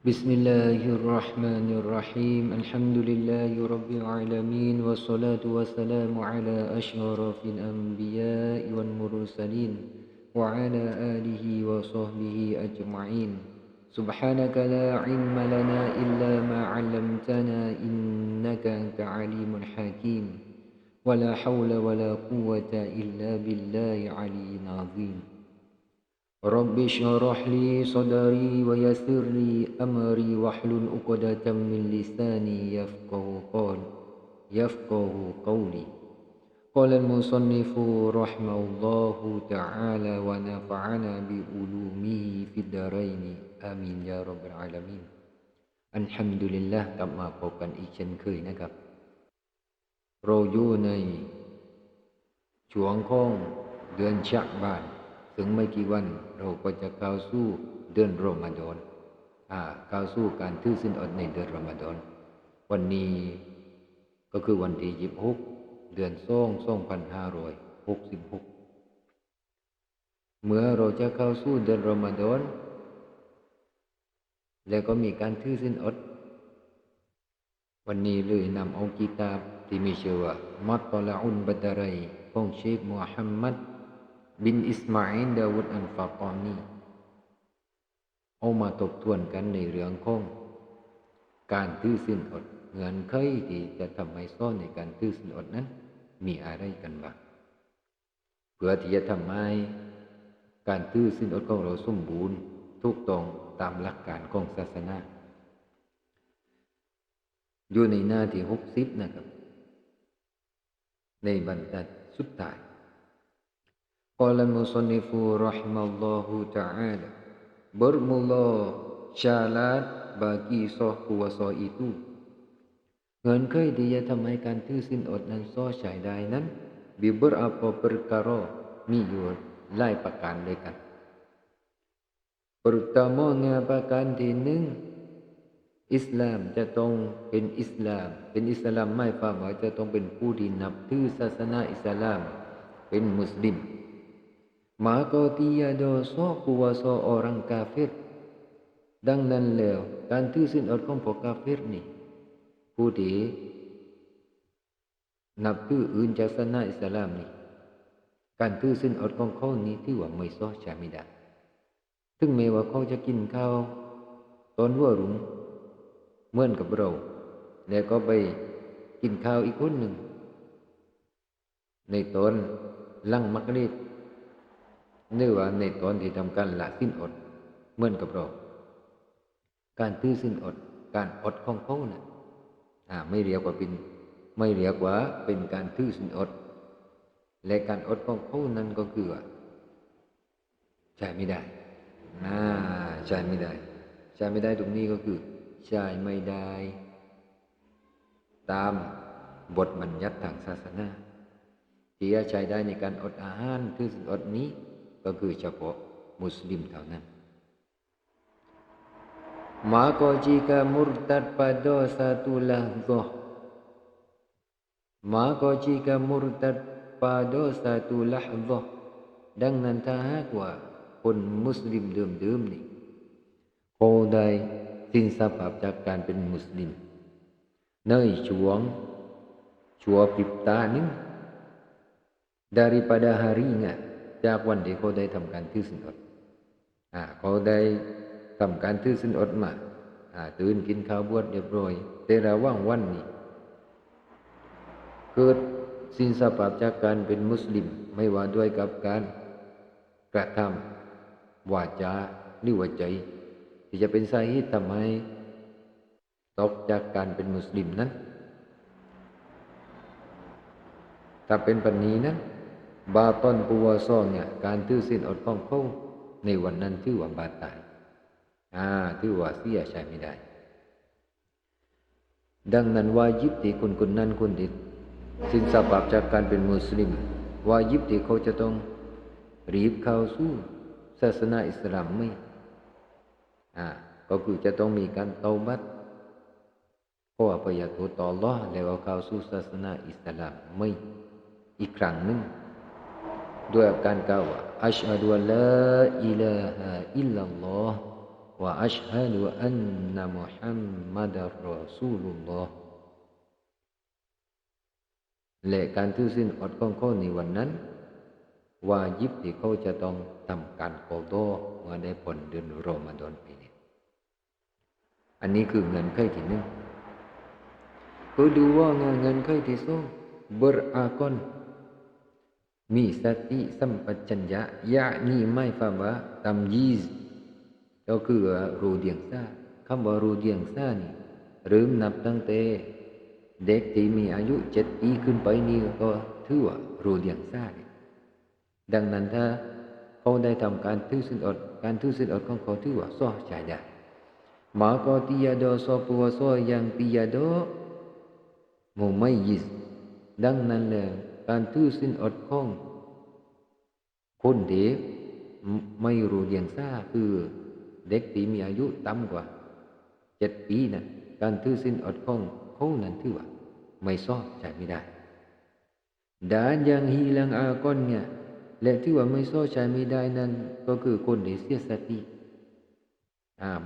بسم الله الرحمن الرحيم الحمد لله رب العالمين والصلاة والسلام على أشرف الأنبياء والمرسلين وعلى آله وصحبه أجمعين سبحانك لا علم لنا إلا ما علمتنا إنك أنت عليم حكيم ولا حول ولا قوة إلا بالله العلي العظيم رب اشرح لي صدري ويسر لي أمري واحلل عقدة من لساني يفقه قولي قال المصنف رحمه الله تعالى ونفعنا بعلومه في الدارين آمين يا رب العالمين อัลฮัมดุลิลละห์กลับมาพบกันอีกเช่นเคยนะครับเราอยู่ในช่วงของเดือนชะบานถึงไม่กี่วันเราก็จะเข้าสู่เดือนรอมฎอนเข้าสู่การถือศีลอดในเดือนรอมฎอนวันนี้ก็คือวันที่26เดือน2566เมื่อเราจะเข้าสู่เดือนรอมฎอนแล้วก็มีการถือศีลอดวันนี้เลยนำเอากิตาบที่มีชื่อว่ามัตตลาอุนบัดรัยของเชคมูฮัมมัดบินอิสมาอิลดาวุดอัลฟาตอนีเอามาทบทวนกันในเรื่องของการถือศีลอดเงื่อนไขที่จะทำให้ซ่อนในการถือศีลอดนั้นมีอะไรกันบ้างเพื่อที่จะทำให้การถือศีลอดของเราสมบูรณ์ถูกต้องตามหลักการของศาสนาอยู่ในหน้าที่60นะครับในบรรทัดสุดท้าย قال المصنف رحمه الله تعالى bermula syarat bagi sah puasa itu เงื่อนไขที่จะทำให้การถือศีลอดนั้นซ่อใช้ได้นั้น beberapa perkara มีอยู่หลายประการด้วยกัน pertamanya ประการที่หนึ่งอิสลามจะต้องเป็นอิสลามไม่ความว่าจะต้องเป็นผู้ที่นับถือศาสนาอิสลามเป็นมุสลิมmaka tiada sah puasa orang kafir ดังนั้นแล้วการถือศีลอดของพวกกาเฟรนี่ผู้ที่นับถืออื่นจากศาสนาอิสลามนี่การถือศีลอดของเขานี้ถือว่าไม่ซอใช้ไม่ได้ถึงแม้ว่าเขาจะกินข้าวตอนหัวรุ่งเหมือนกับเราแล้วก็ไปกินข้าวอีกคนหนึ่งในตอนหลังมักริบหรือว่าในตอนที่ทำการละศีลอดเหมือนกับเราการถือศีลอดการอดของเขาน่ะไม่เรียกว่าเป็นการถือศีลอดและการอดของเขานั้นก็คือใช้ไม่ได้ใช้ไม่ได้ตรงนี้ก็คือใช้ไม่ได้ตามบทบัญญัติทางศาสนาที่จะใช้ได้ในการอดอาหารถือศีลอดนี้ก็คือเฉพาะมุสลิมเท่านั้น maka jika murtad pada satu lahzahดังนั้นถ้าหากว่าคนมุสลิมเดิมๆนี่เขาได้สิ้นสภาพจากการเป็นมุสลิมในช่วงพริบตาหนึ่ง daripada harinyaจากวันที่เขาได้ทำการถือศีลอดเขาได้ทำการถือศีลอดมาตื่นกินข้าวบวชเรียบร้อยแต่ระหว่างวันนี้เกิดสิ้นสภาพจากการเป็นมุสลิมไม่ว่าด้วยกับการกระทำวาจาหรือว่าใจที่จะเป็นสาเหตุทำให้ตกจากการเป็นมุสลิมนั้นถ้าเป็นปัจจุบันนั้นบาตอนปัวซองเนี่ยการถือศีลอดของเขาในวันนั้นถือว่าบาตายถือว่าเสียใช้ไม่ได้ดังนั้นวาญิบที่คนนั้นคนที่สิ้นสภาพจากการเป็นมุสลิมวาญิบที่เขาจะต้องรีบเข้าสู่ศาสนาอิสลามไม่ก็คือจะต้องมีการเตาบัตขออภัยโทษต่ออัลเลาะห์แล้วเข้าสู่ศาสนาอิสลามไม่อีกครั้งหนึ่งด้วยการกล่าวว่าอัชฮะดุอัลลาอิลาฮะอิลลัลลอฮ์ wa ashhadu anna Muhammadar Rasulullah และการถือศีลอดของเขาในวันนั้นวาญิบที่เขาจะต้องทำการกอฎอเมื่อได้พ้นเดือนรอมฎอนปีนี้อันนี้คือเงื่อนไขที่หนึ่งก็ดูว่าเงื่อนไขที่สองberakon มีสติสัมปชัญญะยะนี่ไม่ฟาว่าตัมยีซก็คือรู้เดียงซาคำว่ารู้เดียงซานี่เริ่มนับตั้งแต่เด็กที่มีอายุ7 ปีขึ้นไปนี่ก็ถือว่ารู้เดียงซาดังนั้นถ้าเขาได้ทำการถือศีลอดการถือศีลอดของเขาถือว่าซอใช้ได้maka tiada sepuasa yang tiada mumayyiz ดังนั้นแล้วการถือศีลอดของคนเด็กไม่รู้เดียงซาคือเด็กที่มีอายุต่ำกว่า7 ปีนั้นการถือศีลอดของเขานั้นถือว่าไม่ซอใช้ไม่ได้ dan yang hilang akonnya และที่ว่าไม่ซอใช้ไม่ได้นั้นก็คือคนที่เสียสติ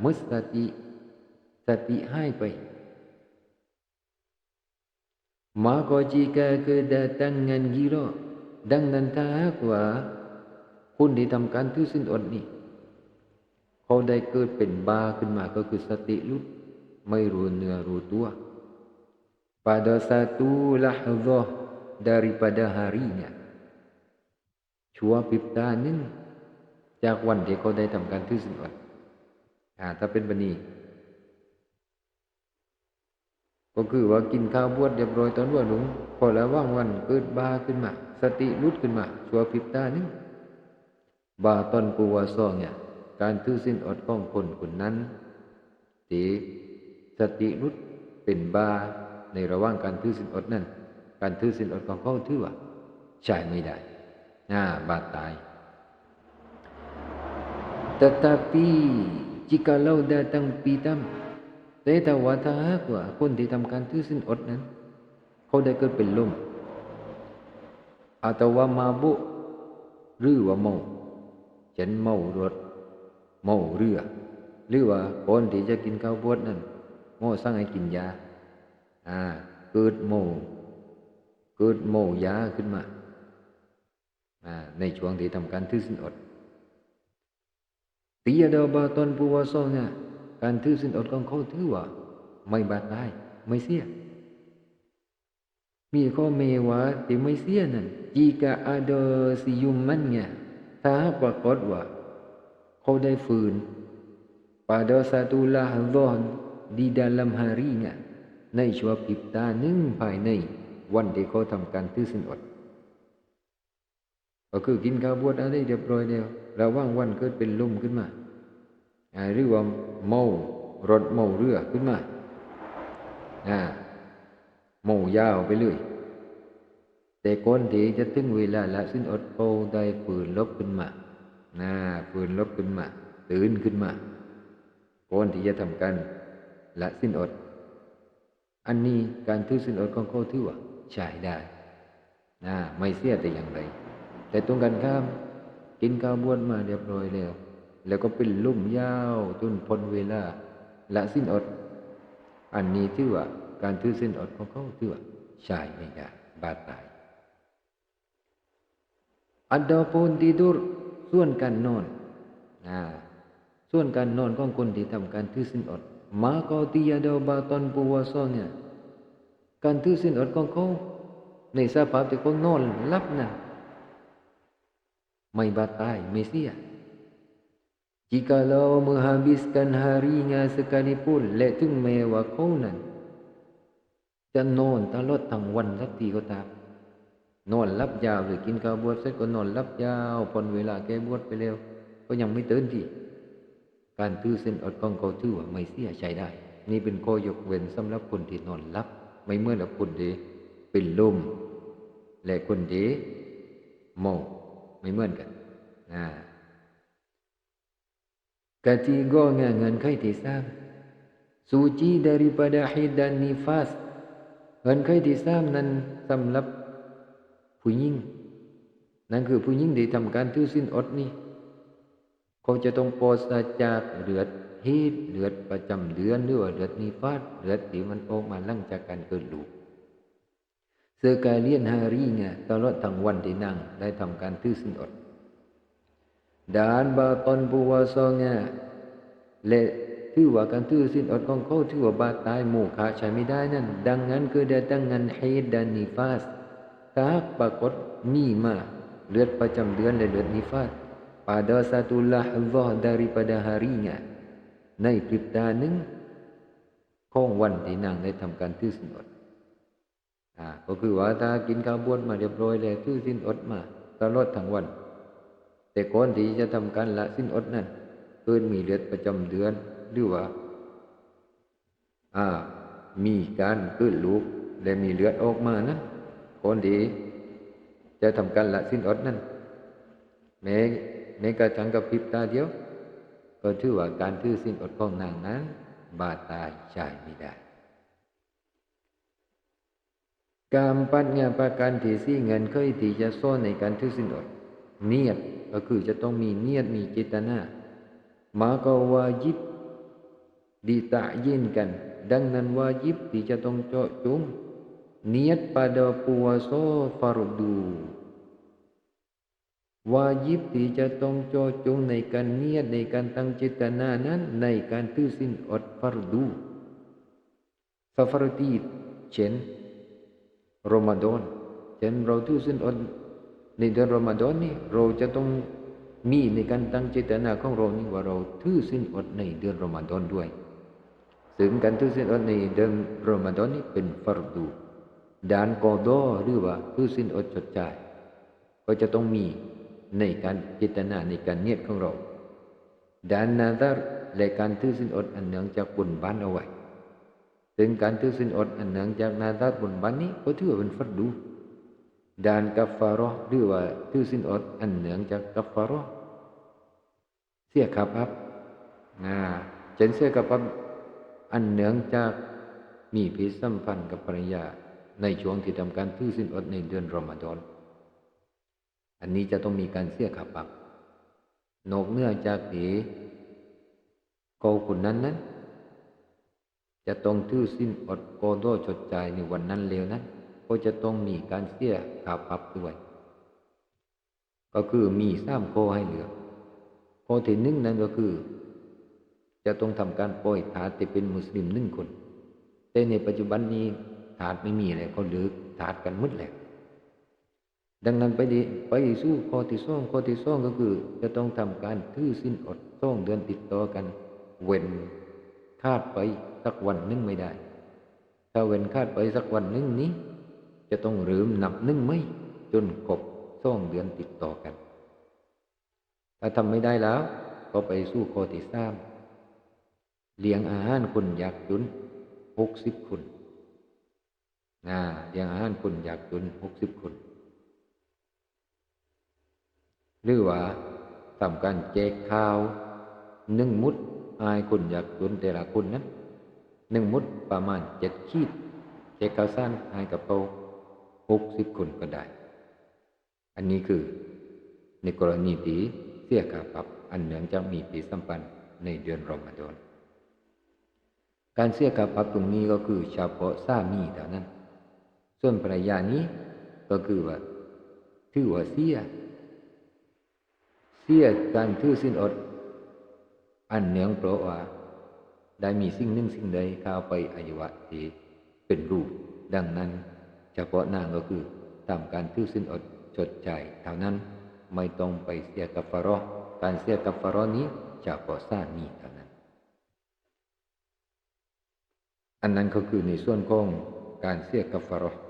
มุสสติหายไป maka jika kedatangan gila ดังนั้นถ้าหากว่าคนที่ทำการถือศีลอดนี่เขาได้เกิดเป็นบ้าขึ้นมาก็คือสติหลุดไม่รู้เนื้อรู้ตัว pada satu lahzah daripada harinya ชั่วพริบตาหนึ่งจากวันที่เขาได้ทำการถือศีลอดถ้าเป็นแบบนี้ก็คือว่ากินข้าวบวชเรียบร้อยตอนว่าหลงพอแล้วว่างวันเกิดบ้าขึ้นมาสติหลุดขึ้นมาชั่วพริบตาหนึ่งบาตอนปูวาซองเนี่ยการถือศีลอดของคนคนนั้นที่สติหลุดเป็นบ้าในระหว่างการถือศีลอดนั้นการถือศีลอดของเขาถือว่าใช้ไม่ได้บาตาย tetapi jikalau datang pitam แต่ถ้าว่าถ้าหากว่าคนที่ทำการถือศีลอดนั้นเขาได้เกิดเป็นลมatauว่ามาบุหรือว่าเมาเช่นเมารถเมาเรือหรือว่าคนที่จะกินข้าวบวชนั้นหมอสั่งให้กินยาเกิดเมายาขึ้นมาในช่วงที่ทำการถือศีลอดtiada batal puasanya การถือศีลอดของเขาถือว่าไม่บาตายไม่เสียมีข้อแม้ว่าที่ไม่เสียนั้น jika ada siumannya ถ้าปรากฏว่าเขาได้ฝืน pada satu lahzah di dalam harinya ในชั่วพริบตาหนึ่งภายในวันที่เขาทำการถือศีลอดก็คือกินข้าวบวชอะไรเรียบร้อยแล้วระหว่างวันเกิดเป็นลมขึ้นมาหรือว่าเมารถเมาเรือขึ้นมาเมายาวไปเลยแต่ก่อนที่จะถึงเวลาละศีลอดเขาได้ฝืนลบขึ้นมาฝืนลบขึ้นมาตื่นขึ้นมาก่อนที่จะทำการละศีลอดอันนี้การถือศีลอดของเขาถือว่าใช้ได้ไม่เสียแต่อย่างใดแต่ตรงกันข้ามกินข้าวบวชมาเรียบร้อยแล้วก็เป็นลุ่มยาวจนพ้นเวลาละศีลอดอันนี้ถือว่าการถือศีลอดของเขาถือว่าใช้ไม่ได้บาตายadapun tidur ส่วนการนอนส่วนการนอนของคนที่ทำการถือศีลอด maka tiada batal puasanya การถือศีลอดของเขาในสภาพที่เขานอนหลับนะไม่บาตายไม่เสีย jikalau menghabiskan harinya sekalipun และถึงแม้ว่าเขานั้นจะนอนตลอดทั้งวันสักทีก็ตามนอนหลับยาวหรือกินข้าวบวชเสร็จก็นอนหลับยาวพ้นเวลาแก้บวชไปแล้วก็ยังไม่ตื่นที่การถือศีลอดของเขาถือว่าไม่เสียใช้ได้นี่เป็นข้อยกเว้นสำหรับคนที่นอนหลับไม่เหมือนกับคนที่เป็นลมและคนที่เมาไม่เหมือนกันketiganya เงื่อนไขที่สามsuci daripada haid dan nifas เงื่อนไขที่สามนั้นสำหรับผู้หญิงนั่นคือผู้หญิงที่ทำการถือศีลอดนี่เขาจะต้องปราศจากเลือด ฮีดเลือดประจำเดือนหรือว่าเลือดนิฟาสเลือดที่มันออกมาหลังจากการเกิดลูกsekalian harinya ตลอดทั้งวันที่นางได้ทำการถือศีลอด dan batal puasanya และถือว่าการถือศีลอดของเขาถือว่าบาตายโมฆะใช้ไม่ได้นั่นดังนั้นคือได้ตั้งงานฮีดdan nifas ถ้าปรากฏมีมาเลือดประจำเดือนและเลือดนิฟาส pada satu lahzah daripada harinya ในพริบตาหนึ่งของวันที่นางได้ทำการถือศีลอดก็คือว่าถ้ากินข้าวบวชมาเรียบร้อยแล้วถือศีลอดมาตลอดทั้งวันแต่ก่อนที่จะทำการละศีลอดนั้นเกิดมีเลือดประจำเดือนหรือว่ามีการเกิดลูกและมีเลือดออกมานั้นก่อนที่จะทำการละศีลอดนั้นแม้กระทั่งกับพริบตาเดียวก็ถือว่าการถือศีลอดของนางนั้นบาตายใช้ไม่ได้keempatnya ประการที่สี่เงินเคยที่จะซ่อนในการถือศีลอดเนียดก็คือจะต้องมีเนียดมีเจตนา maka wajib ditakyin-kan ดังนั้นวาญิบที่จะต้องเจาะจงเนียด pada puasa fardu วาญิบที่จะต้องเจาะจงในการเนียดในการตั้งเจตนานั้นในการถือศีลอดฟัรดู seperti เช่นรอมฎอนเช่นเราถือศีลอดในเดือนรอมฎอนนี่เราจะต้องมีในการตั้งเจตนาของเรานี่ว่าเราถือศีลอดในเดือนรอมฎอนด้วยซึ่งการถือศีลอดในเดือนรอมฎอนนี่เป็นฟัรดูด้านกอฎอหรือว่าถือศีลอดชดใช้ก็จะต้องมีในการเจตนาในการเนียดของเราด้านนาดาร์และการถือศีลอดอันเนื่องจากบุญบานเอาไว้ซึ่งการถือศีลอดอันเนื่องจากนาดาร์บุญบานนี้ก็ถือว่าเป็นฟัรดูด้านกัฟฟาเราะห์หรือว่าถือศีลอดอันเนื่องจากกัฟฟาเราะห์เสียค่าปรับเช่นเสียค่าปรับอันเนื่องจากมีเพศสัมพันธ์กับภรรยาในช่วงที่ทำการถือศีลอดในเดือนรอมฎอนอันนี้จะต้องมีการเสียค่าปรับนอกเหนือจากที่เขาคนนั้นจะต้องถือศีลอดกอฎอชดใช้ในวันนั้นแล้วนั้นก็จะต้องมีการเสียค่าปรับด้วยก็คือมี3ข้อให้เหลือข้อที่1นั้นก็คือจะต้องทำการปล่อยทาสที่เป็นมุสลิม1คนแต่ในปัจจุบันนี้ทาสไม่มีแล้วเขาเลิกทาสกันหมดแล้วดังนั้นไปสู่ข้อที่2ก็คือจะต้องทำการถือศีลอด2 เดือนติดต่อกันเว้นขาดไปสักวันนึงไม่ได้ถ้าเว้นขาดไปสักวันนึงนี้จะต้องเริ่มนับ1ไม่จนครบ2 เดือนติดต่อกันถ้าทำไม่ได้แล้วก็ไปสู่ข้อที่3เลี้ยงอาหารคนยากจน60 คนเลี้ยงอาหารคนยากจน60 คนหรือว่าทำการแจกข้าว1 มุดให้คนยากจนแต่ละคนนั้น1 มุดประมาณ7 ขีดแจกข้าวสารให้กับเขา60 คนก็ได้อันนี้คือในกรณีที่เสียค่าปรับอันเนื่องจากมีเพศสัมพันธ์ในเดือนรอมฎอนการเสียค่าปรับตรงนี้ก็คือเฉพาะสามีเท่านั้นส่วนภรรยานี้ก็คือว่าถือว่าเสียการถือศีลอดอันเนื่องเพราะว่าได้มีสิ่งหนึ่งสิ่งใดเข้าไปอวัยวะที่เป็นรูปดังนั้นเฉพาะนางก็คือทำการถือศีลอดชดใช้เท่านั้นไม่ต้องไปเสียกัฟฟาเราะห์การเสียกัฟฟาเราะห์นี้เฉพาะสามีเท่านั้นอันนั้นก็คือในส่วนของการเสียกัฟฟาเราะห์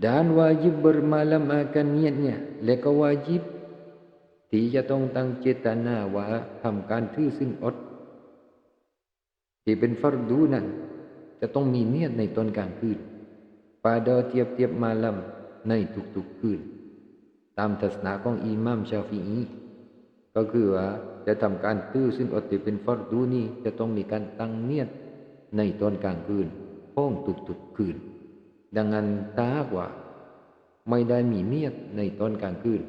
dan wajib bermalam akan niatnya และก็วาญิบที่จะต้องตั้งเจตนาว่าทำการถือศีลอดที่เป็นฟัรดูนั้นจะต้องมีเนียดในตอนกลางคืน pada tiap-tiap malam ในทุกๆคืนตามทัศนะของอิหม่ามชาฟิอีก็คือว่าจะทำการถือศีลอดที่เป็นฟัรดูนี้จะต้องมีการตั้งเนียดในตอนกลางคืนของทุกๆคืนดังนั้นถ้าหากว่าไม่ได้มีเนียดในตอนกลางคืน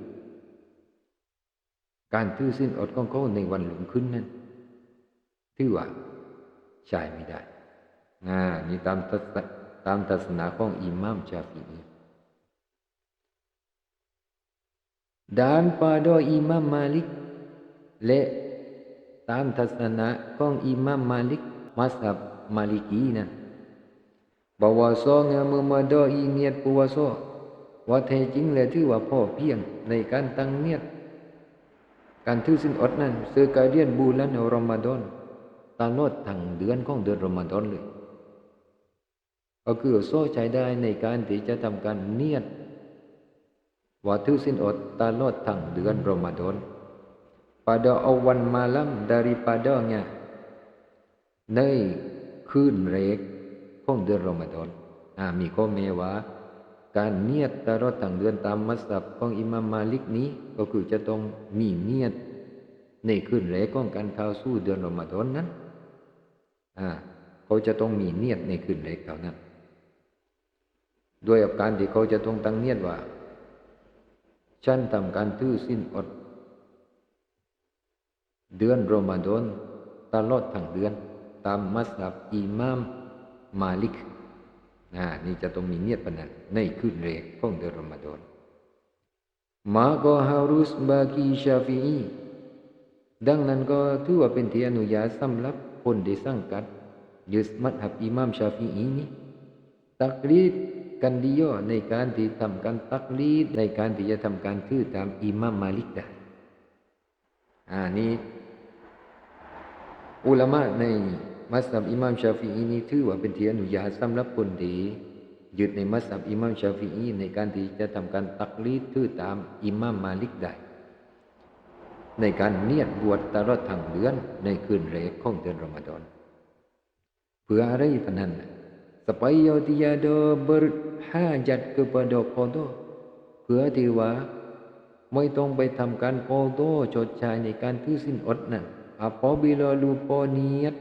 การถือศีลอดของเขาในวันรุ่งขึ้นนั้นถือว่าใช้ไม่ได้นี่ตามทัศนะของอิหม่ามชาฟิอีdan pada Imam Malik และตามทัศนะของอิหม่ามมาลิกมัซฮับมาลิกีนั้น bahwasanya memadai niat puasa ว่าแท้จริงแล้วถือว่าพอเพียงในการตั้งเนียดการถือศีลอดนั้น sekalian bulan Ramadan ตลอดทั้งเดือนของเดือนรอมฎอนเลยก็คือโซ่ใช้ได้ในการที่จะทำการเนียดว่าถือศีลอดตลอดทั้งเดือนรอมฎอน pada awan malam daripadanya ในคืนแรกของเดือนรอมฎอนมีข้อแม้ว่าการเนียดตลอดทั้งเดือนตามมัสฮับของอิหม่ามมาลิกนี้ก็คือจะต้องมีเนียดในคืนแรกของการเข้าสู่เดือนรอมฎอนนั้นเขาจะต้องมีเนียดในคืนแรกเท่านั้นด้วยอาการที่เขาจะต้องตั้งเนียดว่าฉันทำการถือศีลอดเดือนรอมฎอนตลอดทั้งเดือนตามมัสฮับอิหม่ามมาลิกนี่จะต้องมีเนียดปนันในคืนแรกของเดือนรอมฎอน maka harus bagi Syafi'i ดังนั้นก็ถือว่าเป็นที่อนุญาตสำหรับคนที่สังกัดยึดมัซฮับอิหม่ามชาฟิอีนี้ตักลีดกันดีย่อในการที่ทำการตักลีดในการที่จะทำการถือตามอิหม่ามมาลิกได้นี่อุลามะในมัซฮับอิหม่ามชาฟิอีนี้ถือว่าเป็นที่อนุญาตสำหรับคนที่ยึดในมัซฮับอิหม่ามชาฟิอีในการที่จะทำการตักลีดถือตามอิหม่ามมาลิกได้ในการเนียดบวชตลอดทั้งเดือนในคืนแรกของเดือนรอมฎอนเพื่ออะไรปะนั้น supaya tiada berhajat kepada qada เพื่อที่ว่าไม่ต้องไปทำการกอฎอชดใช้ในการถือศีลอดนั้น apabila lupa niat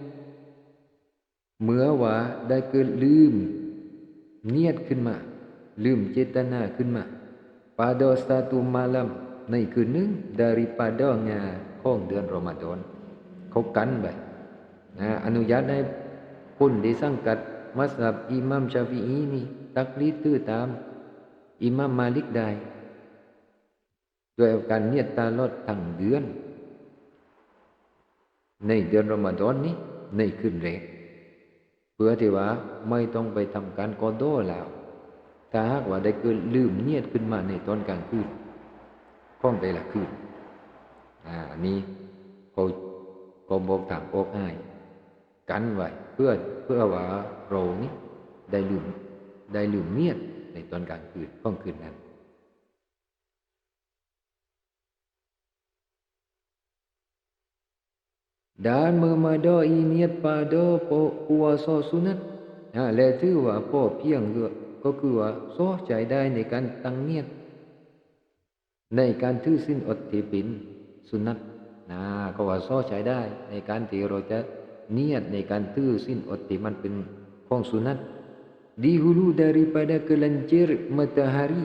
เมื่อว่าได้เกิดลืมเนียดขึ้นมาลืมเจตนาขึ้นมา pada satu malam ในคืนหนึ่ง daripadanya ของเดือนรอมฎอนเขากันไปอนุญาตให้คนที่สังกัดมัซฮับอิหม่ามชาฟิอีนี่ตักลีดถือตามอิหม่ามมาลิกได้โดยการเนียดตลอดทั้งเดือนในเดือนรอมฎอนนี้ในคืนแรกเพื่อที่ว่าไม่ต้องไปทำการกอฎอแล้วถ้าหากว่าได้เกิดลืมเนียดขึ้นมาในตอนกลางคืนของแต่ละคืนนี้เขาบอกทางออกให้กันไว้เพื่อว่าเรานี้ได้ลืมเนียดในตอนกลางคืนของคืนนั้นdan memadai niat pada puasa sunat และถือว่าพอเพียงก็คือว่าโซ่ใจได้ในการตั้งเนียดในการถือศีลอดที่เป็นสุนัตก็ว่าโซ่ใจได้ในการที่เราจะเนียดในการถือศีลอดที่มันเป็นของสุนัต dihulu daripada gelincir matahari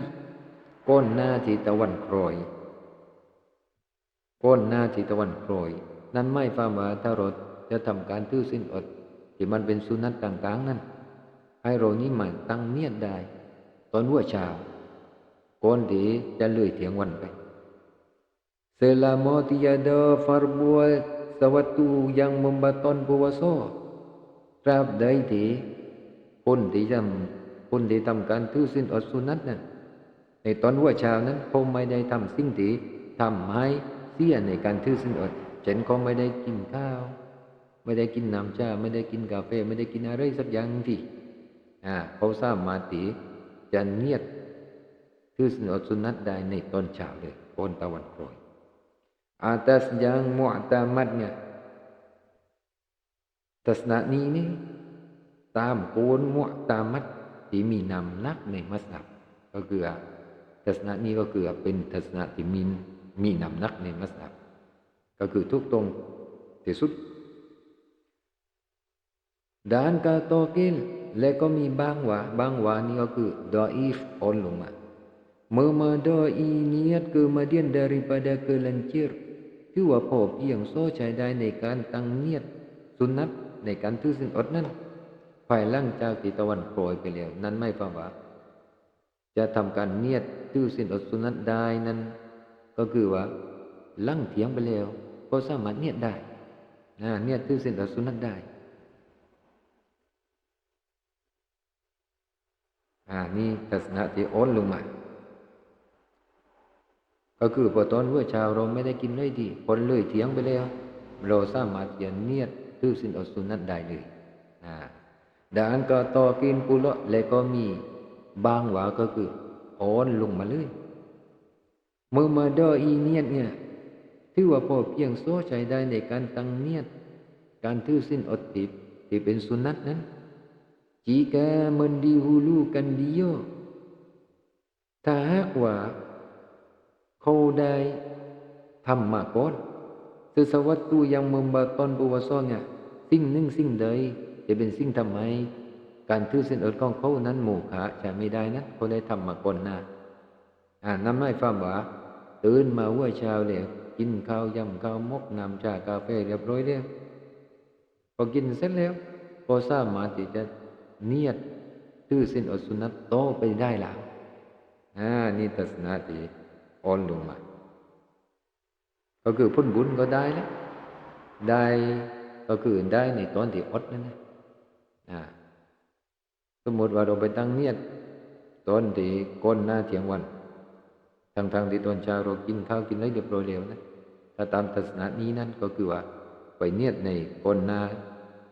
ก่อนหน้าที่ตะวันโคลอยนั้นไม่ฟังว่าถ้าเราจะทำการถือศีลอดที่มันเป็นสุนัตต่างๆนั้นให้เรานี้มาตั้งเนียดได้ตอนหัวเช้าก่อนที่จะเลยเที่ยงวันไป selama tiada fardu sewatu yang membatalkan puasa ตราบใดที่คนที่ทำการถือศีลอดสุนัตนั้นในตอนหัวเช้านั้นเขาไม่ได้ทำสิ่งที่ทำให้เสียในการถือศีลอดเช่นเขาไม่ได้กินข้าวไม่ได้กินน้ำชาไม่ได้กินกาแฟไม่ได้กินอะไรสักอย่างที่เขาสามารถที่จะเนียดถือศีลอดสุนัตได้ในตอนเช้าเลยก่อนตะวันโคลอย atas yang mu'tamadnya ทัศนะนี้นี่ตามโกนมุอ์ตามัดที่มีนำหนักในมัซฮับก็คือทัศนะนี้ก็คือเป็นทัศนะที่มีนำหนักในมัซฮับก็คือทุกตรงที่สุดด้านกาโตกิลและก็มีบางว่านี่ก็คือดออีฟอ่อนลงมาmemadai niat kemudian daripada gelincir ถือว่าพอเพียงโซ่ใช้ได้ในการตั้งเนียดสุนัตในการถือศีลอดนั้นภายหลังจากที่ตะวันโปรยไปแล้วนั้นไม่ฟังว่าจะทำการเนียดถือศีลอดสุนัตได้นั้นก็คือว่าหลังเถียงไปแล้วก็สามารถเนียดได้เนียดถือศีลอดสุนัตได้นี่ทัศนะที่อ่อนลงมาก็คือพอตอนเช้าเราไม่ได้กินได้ดีคนเลยเถียงไปแล้วเราสามารถจะเนียดถือศีลอดสุนัตได้เลยดังนั้นก็ต่อกินปุระและก็มีบางว่าก็คืออ่อนลงมาเลยเมื่อมาดออีเนียดเนี่ยถือว่าพอเพียงโซ่ใช้ได้ในการตั้งเนียดการถือศีลอดที่เป็นสุนัตนั้นjika mendahulukan diaถ้าหากว่าเขาได้ทำมาก่อน sesuatu yang membatalkan puasanya สิ่งหนึ่งสิ่งใดจะเป็นสิ่งทำให้การถือศีลอดของเขานั้นโมฆะจะไม่ได้นะเขาได้ทำมาก่อนนะนั่นหมายความว่าตื่นมาเช้าแล้วกินข้าวยำข้าวมกน้ำชากาแฟเรียบร้อยแล้วพอกินเสร็จแล้วก็สามารถที่จะเนียดถือศีลอดสุนัตโตไปได้แล้วนี่ทัศนะที่อ่อนลงมาก็คือผลบุญก็ได้แล้วได้ก็คือได้ในตอนที่อดนั่นนะสมมติว่าเราไปตั้งเนียดตอนที่ก่อนหน้าเที่ยงวันทางที่ตอนเช้าเรากินข้าวกินอะไรเรียบร้อยแล้วนะถ้าตามทัศนะนี้นั่นก็คือว่าไปเนียดในก่อนหน้า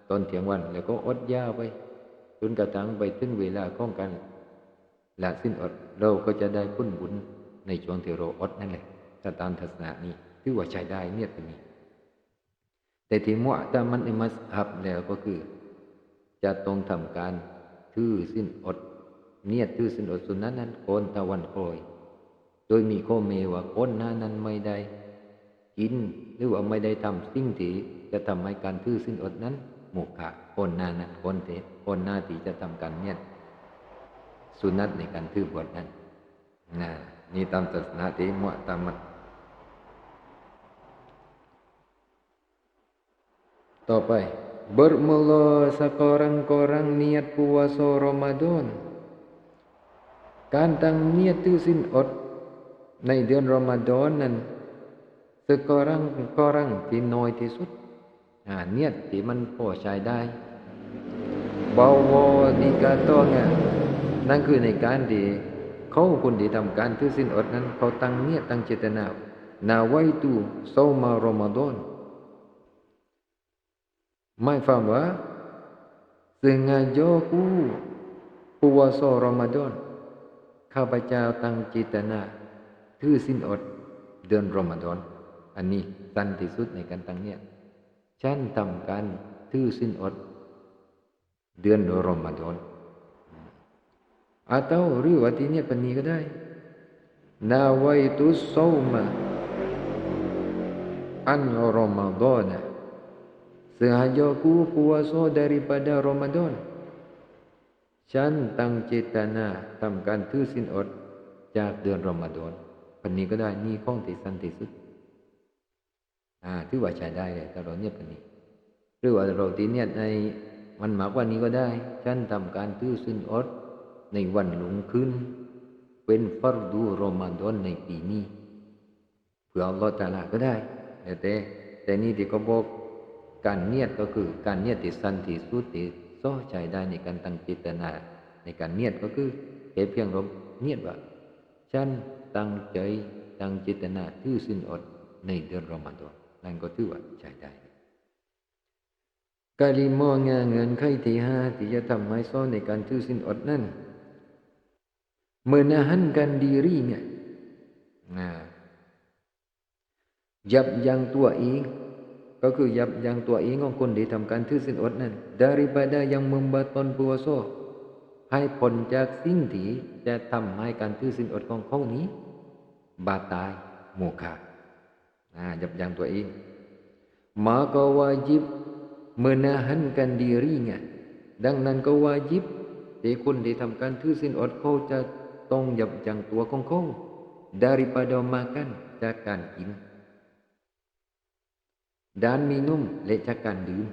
ตอนเที่ยงวันแล้วก็อดยาวไปจนกระทั่งไปถึงเวลาของกันละสิ้นอดเราก็จะได้ผลบุญในช่วงที่เราอดนั่นแหละถ้าตามทัศนะนี้ถือว่าใช้ได้เนียดตรงนี้แต่ที่มุอะตะมัดในมัซฮับแล้วก็คือจะต้องทำการถือศีลอดเนียดถือศีลอดสุนัตนั้นก่อนตะวันโปรยโดยมีข้อแม้ว่าก่อนหน้านั้นไม่ได้กินหรือว่าไม่ได้ทำสิ่งที่จะทำให้การถือศีลอดนั้นโมฆะก่อนหน้านั้นก่อนหน้าที่จะทำการเนียดสุนัตในการถือบวชนั้นนี่ตามศาสนาที่มุอะตะมัดต่อไปbermula sekarang-karang niat puasa Ramadan การตั้งเนียดถือศีลอดในเดือนรอมฎอนนั้นsekarangที่น้อยที่สุดเนียดที่มันพอใช้ได้bahwa dikatakanนั่นคือในการที่เขาคนที่ทำการถือศีลอดนั้นเขาตั้งเนียดตั้งเจตนาnawaitu shauma Ramadanหมายความว่า sengaja ku puasa Ramadan ข้าพเจ้าตั้งเจตนาถือศีลอดเดือนรอมฎอนอันนี้สั้นที่สุดในการตั้งเนียดฉันทำการถือศีลอดเดือนรอมฎอนatau หรือว่าที่เนียดปานนี้ก็ได้ nawaitu shauma an Ramadan sengajaku puasa daripada Ramadan ฉันตั้งเจตนาทำการถือศีลอดจากเดือนรอมฎอนปันนี้ก็ได้นี่ข้องที่สั้นที่สุดถือว่าใช้ได้เลยถ้าเราเนียดปันนี้หรือว่าเราตีเนียดในมันมากกว่านี้ก็ได้ฉันทำการถือศีลอดในวันลงคืนเป็นฟัรดูรอมฎอนในปีนี้เพื่ออัลลอฮฺตะอาลาก็ได้แต่นี่ที่เขาบอกการเนียดก็คือการเนียดที่สั้นที่สุดที่ซ่อใจได้ในการตั้งเจตนาในการเนียดก็คือแค่เพียงเราเนียดว่าฉันตั้งใจตั้งเจตนาถือศีลอดในเดือนรอมฎอนนั่นก็ถือว่าใช้ได้กาลิมองเงินไขที่5ที่จะทำให้ซ่อในการถือศีลอดนั้นmenahankan dirinyaยับยั้งตัวเองก็คือยับยั้งตัวเองของคนที่ทำการถือศีลอดนั้น daripada yang membatalkan puasa ให้พ้นจากสิ่งที่จะทำให้การถือศีลอดของเขานี้บาตายโมฆะยับยั้งตัวเอง maka wajib menahankan dirinya ดังนั้นก็วาญิบที่คนที่ทำการถือศีลอดเขาจะต้องยับยั้งตัวของเขา daripada makan จากการกิน dan minum และจากการดื่ม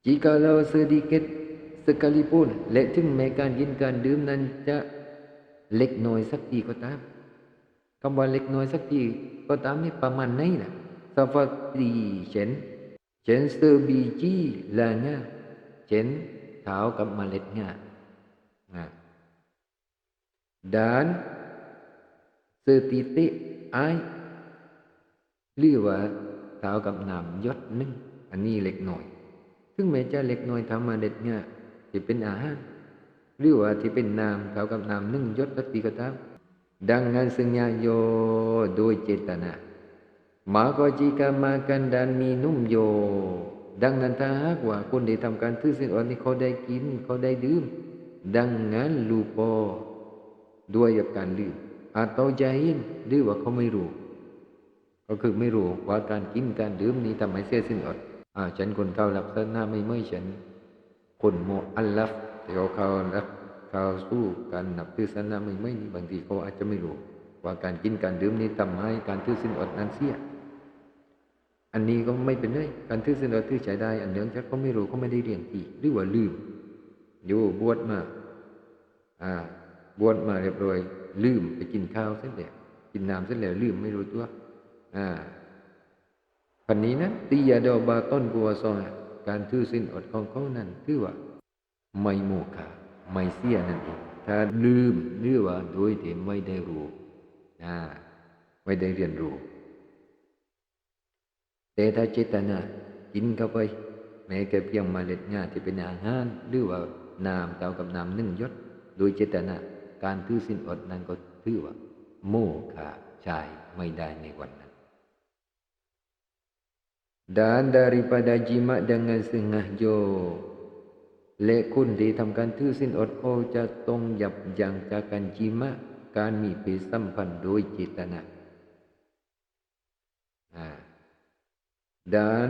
jikalau sedikit sekalipun และถึงแม้การกินการดื่มนั้นจะเล็กน้อยสักทีก็ตามคำว่าเล็กน้อยสักทีก็ตามนี่ประมาณไหนล่ะ seperti เช่น sebiji langa เช่นเท้ากับเมล็ดงาdan setitik air หรือว่าเท้ากับน้ำหยดหนึ่งอันนี้เล็กน้อยถึงแม้จะเล็กน้อยทำมาเด็ดงาที่เป็นอาหารหรือว่าที่เป็นน้ำเท่ากับน้ำหนึ่งหยดสักทีก็ตามดังนั้นsengajaโดยเจตนา maka jika makan dan minum yo ดังนั้นถ้าหากว่าคนที่ทำการถือศีลอดนี้เขาได้กินเขาได้ดื่มดังนั้นlupa ด้วยกับการดื่ม atau jahil หรือว่าเขาไม่รู้ก็คือไม่รู้ว่าการกินการดื่มนี้ทำให้เสียศีลอดฉันคนเข้าหลักศาสนาไม่ฉันคนมุอัลลัฟที่เขาสู้การนับถือศาสนาไม่บางทีเขาอาจจะไม่รู้ว่าการกินการดื่มนี้ทำให้การถือศีลอดนั้นเสียอันนี้ก็ไม่เป็นไรการถือศีลอดถือใจได้อันเนื่องจากเขาไม่รู้เขาไม่ได้เรียนที่หรือว่าลืมอยู่บวชมาเรียบร้อยลืมไปกินข้าวเสร็จแล้วกินน้ำเสร็จแล้วลืมไม่รู้ตัวพันนี้นะติยาดอบาต้นบัวซอการถือศีลอดของเขานั้นถือว่าไม่โมฆะไม่เสียนั่นเองถ้าลืมหรือว่าโดยที่ไม่ได้รู้ไม่ได้เรียนรู้แต่ถ้าเจตนากินเข้าไปแม้แค่เพียงเมล็ดงาที่เป็นอาหารหรือว่าน้ำเท่ากับน้ำหนึ่งหยดโดยเจตนาการถือศีลอดนั้นก็ถือว่าโมฆะใช่ไม่ได้ในวันนั้นdan daripada jima dengan sengaja และคนที่ทำการถือศีลอดเขาจะต้องยับยั้งจากการจิมะการมีเพศสัมพันธ์โดยเจตนา dan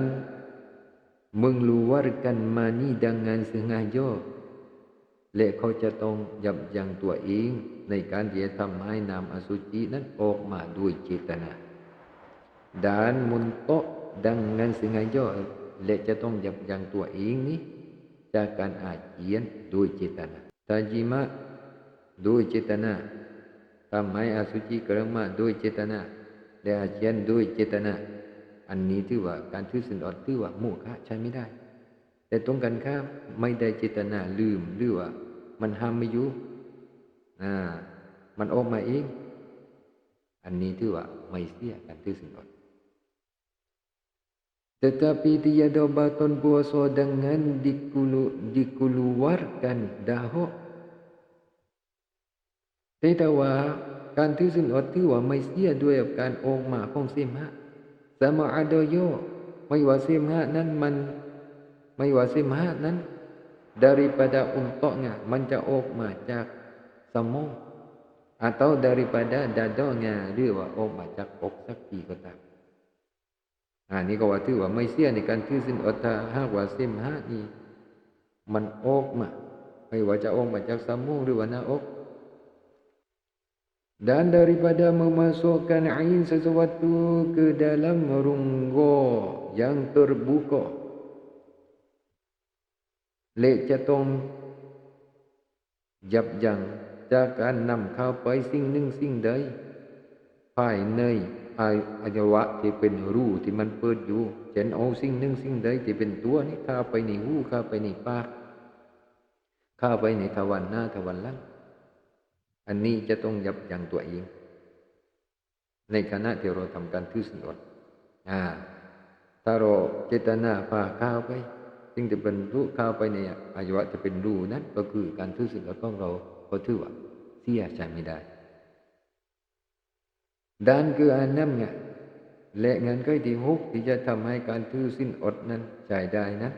mengeluarkan mani dengan sengaja และเขาจะต้องยับยั้งตัวเองในการที่จะทำให้น้ำอสุจินั้นออกมาด้วยเจตนา dan muntok dengan sengaja และจะต้องยับยั้งตัวเองนี้จากการอาเจียนโดยเจตนาถ้าจิมะโดยเจตนาทำให้อสุจิเกิดมาโดยเจตนาและอาเจียนโดยเจตนาอันนี้ถือว่าการถือศีลอดถือว่าโมฆะใช้ไม่ได้แต่ตรงกันข้ามไม่ได้เจตนาลืมหรือว่ามันห้ามไม่อยู่มันออกมาเองอันนี้ถือว่าไม่เสียการถือศีลอดtetapi tiada batal puasa dengan dikeluarkan dahak แต่ว่าการถือศีลอดถือว่าไม่เสียด้วยการออกมาของเสมหะsama ada yo ไม่ว่าเสมหะนั้น daripada untoknya มันจะออกมาจากสมอง atau daripada dadanya หรือว่าออกมาจากอกสักทีก็ตามนี่ก็ว่าถือว่าไม่เสียในการถือศีลอดถ้าหากว่าเสมหะนี้มันออกมาไม่ว่าจะออกมาจากสมองหรือว่าหน้าอก dan daripada memasukkan ain sesuatu ke dalam rongga yang terbuka และจะต้องยับยั้งจากการนำเข้าไปสิ่งหนึ่งสิ่งใดภายในอวัยวะที่เป็นรูที่มันเปิดอยู่เช่นเอาสิ่งหนึ่งสิ่งใดที่เป็นตัวนี้เข้าไปในหูเข้าไปในปากเข้าไปในทวารหน้าทวารหลังอันนี้จะต้องยับยั้งตัวเองในขณะที่เราทำการถือศีลอดถ้าเราเจตนาพาเข้าไปสิ่งที่เป็นรูเข้าไปในอวัยวะจะเป็นรูนั้นก็คือการถือศีลอดของเราก็ถือว่าเสียใช้ไม่ได้ dan keenamnya และเงื่อนไขที่6ที่จะทำให้การถือศีลอดนั้นใช้ได้นั้น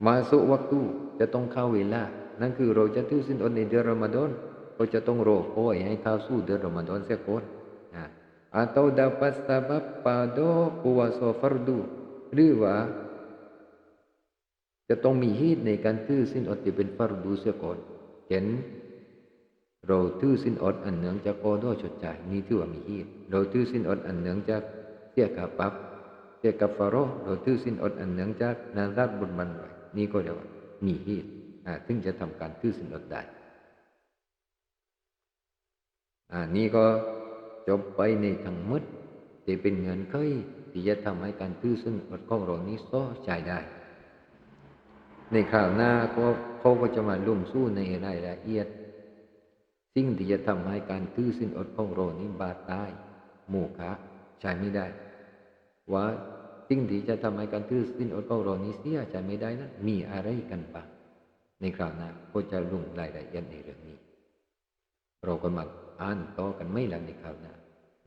masuk waktu จะต้องเข้าเวลานั่นคือเราจะถือศีลอดในเดือนรอมฎอนเราจะต้องรอคอยให้เข้าสู่เดือนรอมฎอนเสียก่อนatau dapat sebab pada puasa fardu หรือว่าจะต้องมีเหตุในการถือศีลอดที่เป็นฟัรดูเสียก่อนเช่นเราถือศีลอดอันเนื่องจากกอดอชดใช้นี่ถือว่ามีเหตุเราถือศีลอดอันเนื่องจาก เสียค่าปรับเสียกัฟฟาเราะห์โดยถือศีลอดอันเนื่องจากนาซาร์บุญบันไว้นี่ก็เรียกว่ามีเหตุถึงจะทำการถือศีลอดได้นี่ก็จบไปในทั้งหมดที่เป็นเงื่อนไขที่จะทำให้การถือศีลอดของเรานี้ซ้อใช้ได้ในคราวหน้าก็เขาก็จะมาลุ่มสู้ในรายละเอียดสิ่งที่จะทำให้การถือศีลอดของเรานี้บาดตายโมฆะใช้ไม่ได้ว่าสิ่งที่จะทำให้การถือศีลอดของเรานี้เสียใช้ไม่ได้นั้นมีอะไรกันบ้างในคราวหน้าก็จะลงรายละเอียดในเรื่องนี้เราก็มาอ่านต่อกันไม่ละในคราวหน้า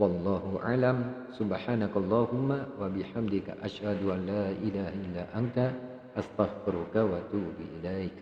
والله أعلم سبحانك اللهم وبحمدك أشهد أن لا إله إلا أنت أستغفرك وأتوب إليك